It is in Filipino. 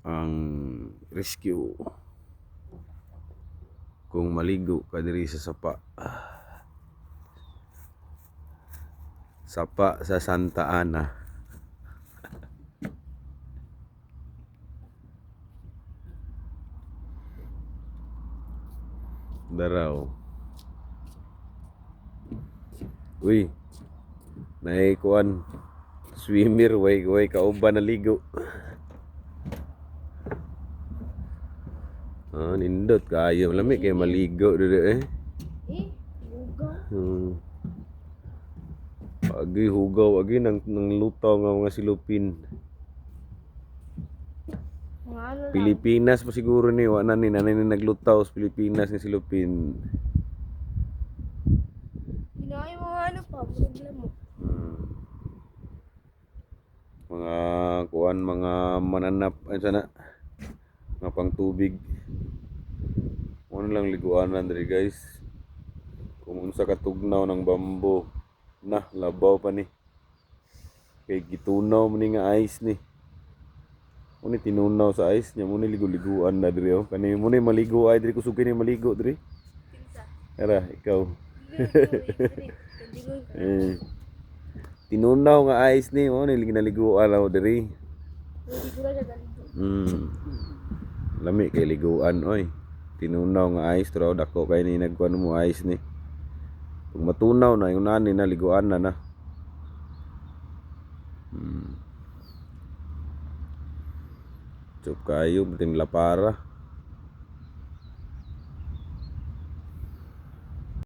ang rescue kung maligo ka diri sa sapa sa Santa Ana. Daraw. Uy, naikuan swimmer way kauban naligo. Nindot kayo lami kay maligo diri Hugaw. Agi hugaw agi nang lutaw nga mga silupin. Mga ano lang. Pilipinas pa siguro ni wa na ni nanay ni naglutaw sa Pilipinas nga silupin. Ginawa yung mga ano pa, problem mo. Mga kuan mga mananap ay sana mga pang tubig. Ano lang liguanan diri guys. Kung unsa ka tugnaw ng bambo na labaw pa ni. Kay gitunaw mo ni nga ice ni. Muni tinunaw sa ice nya muni ligo-liguan na diri oh. Kani muni maligo ay diri kusog ni maligo diri. Pinsa. Ara ikaw. Kandigon ka. Tinunaw nga ice ni oh naliguan na diri. Hindi ko na siya daligo. Lami kay liguan oy. Tinunaw nga ice pero dako kay ni nagkuan mo ice ni. Kung matunaw na yung nani na liguan na. Chop kayo bitin la para.